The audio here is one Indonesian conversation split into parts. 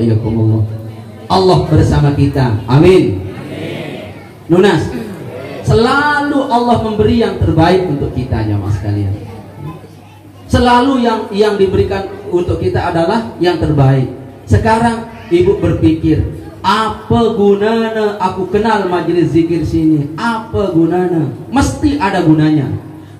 iyyakumullah. Allah bersama kita. Amin. Nunas, selalu Allah memberi yang terbaik untuk kita jamaah sekalian. Selalu yang diberikan untuk kita adalah yang terbaik. Sekarang ibu berpikir, apa gunanya aku kenal majelis zikir sini? Apa gunanya? Mesti ada gunanya.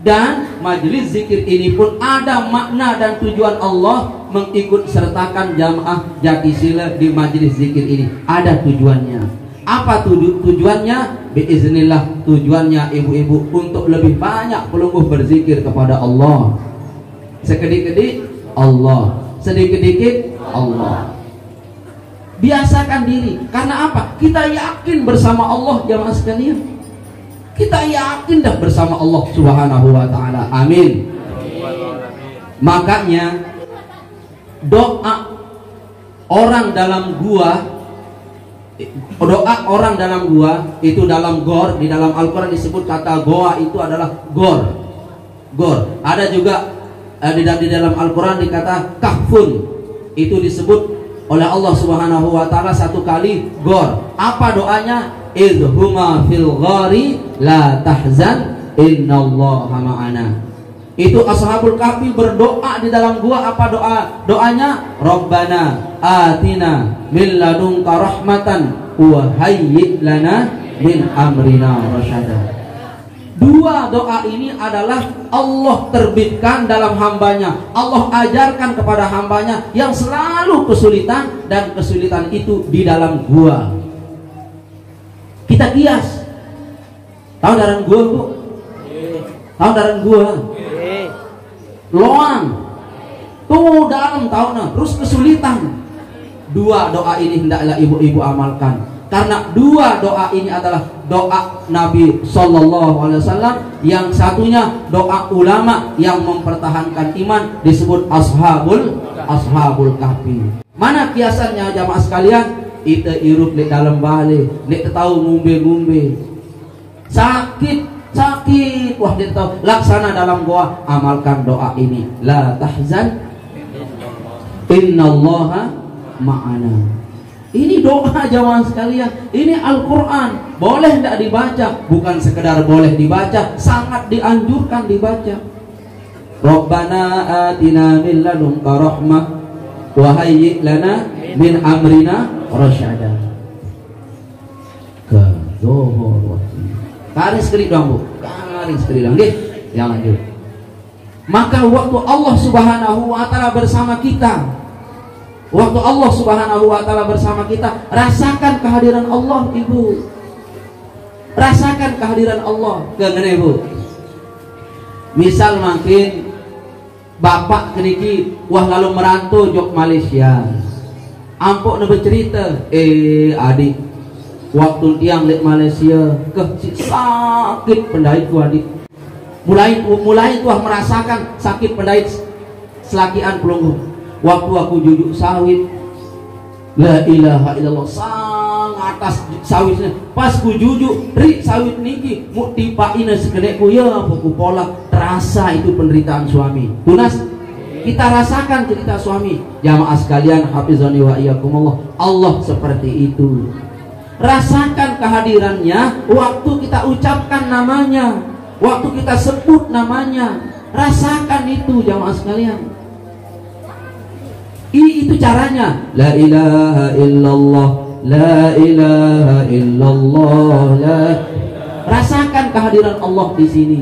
Dan majelis zikir ini pun ada makna dan tujuan Allah mengikut sertakan jamaah Jatisila di majelis zikir ini. Ada tujuannya. Apa tujuannya? Biiznillah, tujuannya ibu-ibu untuk lebih banyak pelungguh berzikir kepada Allah. Sekedik-kedik Allah, sedikit-dikit Allah. Biasakan diri. Karena apa? Kita yakin bersama Allah jamaah sekalian. Kita yakin dah bersama Allah Subhanahu wa taala. Amin. Makanya doa orang dalam gua itu dalam gor, di dalam Al-Qur'an disebut kata goa itu adalah gor. Ada juga di dalam Al-Quran dikata kahfun, itu disebut oleh Allah Subhanahu wa taala satu kali gor. Apa doanya? Idhuma fil ghari la tahzan innallaha ma'ana. Itu ashabul kahfi berdoa di dalam gua. Apa doanya? Rabbana atina min ladunka rahmatan wa hayyi lana min amrina rasyada. Dua doa ini adalah Allah terbitkan dalam hambanya. Allah ajarkan kepada hambanya yang selalu kesulitan, dan kesulitan itu di dalam gua. Kita kias. Tahu dalam gua, Bu? Tahu dalam gua? Loang. Tuh dalam tahu nah, terus kesulitan. Dua doa ini hendaklah ibu-ibu amalkan. Karena dua doa ini adalah doa Nabi Sallallahu Alaihi Wasallam. Yang satunya doa ulama yang mempertahankan iman, disebut ashabul kahfi. Mana kiasannya jamaah sekalian? Ite irup di dalam balik, nek tahu ngumbe sakit, wah dia tahu laksana dalam goa, amalkan doa ini, la tahzan innallaha ma'ana. Ini doa jamaah sekalian, ini Al-Quran. Boleh tidak dibaca? Bukan sekedar boleh dibaca, sangat dianjurkan dibaca. Rabbana atina min ladunka rahmah wa hayyi lana min amrina rasyada. Garis kiri dong, Bu. Garis kiri dong. Yang lanjut. Maka waktu Allah Subhanahu wa taala bersama kita, waktu Allah Subhanahu wa taala bersama kita, rasakan kehadiran Allah, Ibu. Rasakan kehadiran Allah. Kenapa, Ibu? Misal makin bapak keniki wah lalu merantau jok Malaysia. Ampok nu bercerita, adik, waktu tiang di Malaysia sakit pendait ku adik. Mulai tuah merasakan sakit pendait selakian pelungguh. Waktu aku jujuk sawit, la ilaha illallah, sang atas sawitnya. Pas ku jujuk, ri sawit niki, mu tipaina sekedekku ya, aku pola terasa itu penderitaan suami. Tunas, kita rasakan cerita suami. Jamaah sekalian, hafizani wa iyyakumullah, Allah seperti itu. Rasakan kehadirannya waktu kita ucapkan namanya, waktu kita sebut namanya. Rasakan itu jamaah sekalian. Itu caranya. La ilaha illallah, la ilaha illallah, Rasakan kehadiran Allah di sini.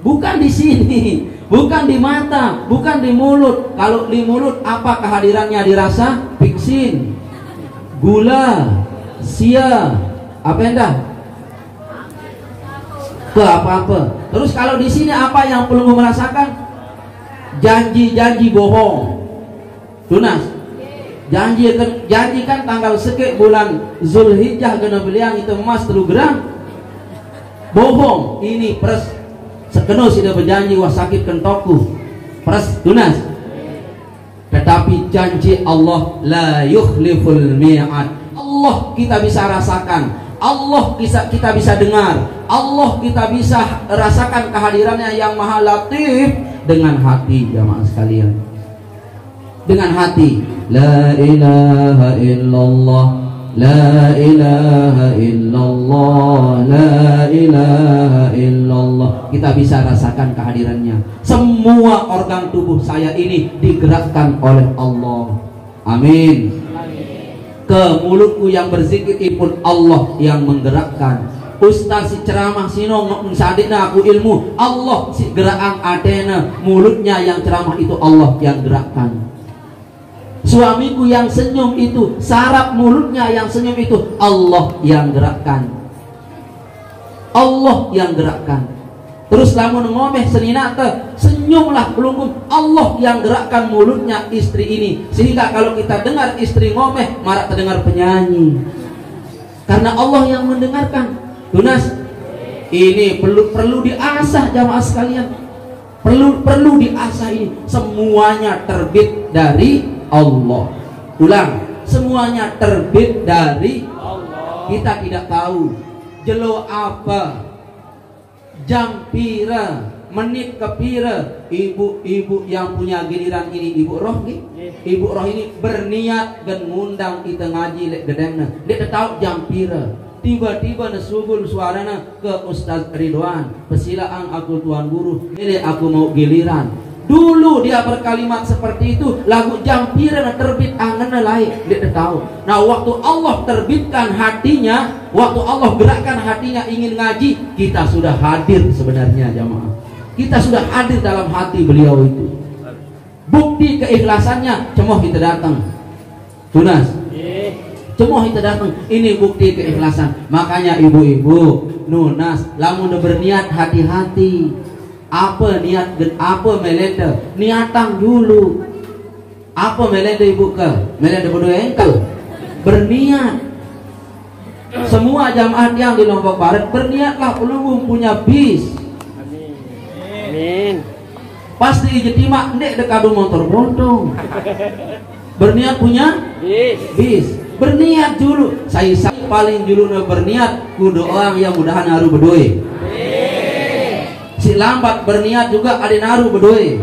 Bukan di sini, bukan di mata, bukan di mulut. Kalau di mulut apa kehadirannya dirasa? Piksin, gula, sia, apa endah? Ke apa-apa. Terus kalau di sini apa yang perlu merasakan? Janji-janji bohong. Tunas, janji kan tanggal sekek bulan Zulhijjah kena beliang itu emas 3 gram. Bohong, ini pres sekenus sudah berjanji wah sakit kentoku. Pres tunas. Tetapi janji Allah la yukhliful mi'ad. Allah kita bisa rasakan, Allah kita bisa dengar, Allah kita bisa rasakan kehadirannya yang maha latif dengan hati jamaah sekalian. dengan hati, la ilaha illallah, la ilaha illallah, la ilaha illallah. Kita bisa rasakan kehadirannya. Semua organ tubuh saya ini digerakkan oleh Allah. Amin. Ke mulutku yang berzikir pun Allah yang menggerakkan. Ustaz si ceramah sino sadina aku ilmu, Allah si gerakan adena, mulutnya yang ceramah itu Allah yang gerakkan. Suamiku yang senyum itu, saraf mulutnya yang senyum itu Allah yang gerakkan. Allah yang gerakkan. Terus lamun ngomeh seninata, senyumlah pelungkum, Allah yang gerakkan mulutnya istri ini. Sehingga kalau kita dengar istri ngomeh, malah terdengar penyanyi. Karena Allah yang mendengarkan. Tunas, ini perlu diasah jamaah sekalian. Perlu diasah ini. Semuanya terbit dari Allah. Ulang, semuanya terbit dari Allah. Kita tidak tahu jelo apa, jam pira, menit ke pira. Ibu-ibu yang punya giliran ini, ibu roh nih. Ibu roh ini berniat dan ngundang kita ngaji lek dedengna. Dia tahu jam pira. Tiba-tiba nesugul suarana ke Ustaz Ridwan, persilaan aku tuan guru, ini aku mau giliran. Dulu dia berkalimat seperti itu, lagu jam pira terbit angan lain, dia tahu. Nah, waktu Allah terbitkan hatinya, waktu Allah gerakkan hatinya ingin ngaji, kita sudah hadir sebenarnya jamaah. Kita sudah hadir dalam hati beliau itu. Bukti keikhlasannya, cemoh kita datang. Tunas, cemoh kita datang. Ini bukti keikhlasan. Makanya ibu-ibu, nunas, lamun berniat hati-hati. Apa niat dan apa melenda, niatang dulu. Apa melenda ibu ke? Melenda berdua engkel. Berniat. Semua jamaah yang di Lombok Barat berniatlah, belum punya bis. Amin. Pasti ijtima ndek dekadu motor bontong. Berniat punya bis. Berniat dulu. Saya paling dulu berniat kudu orang yang mudahan haru bedoi. Si lambat berniat juga ada naru bedoi.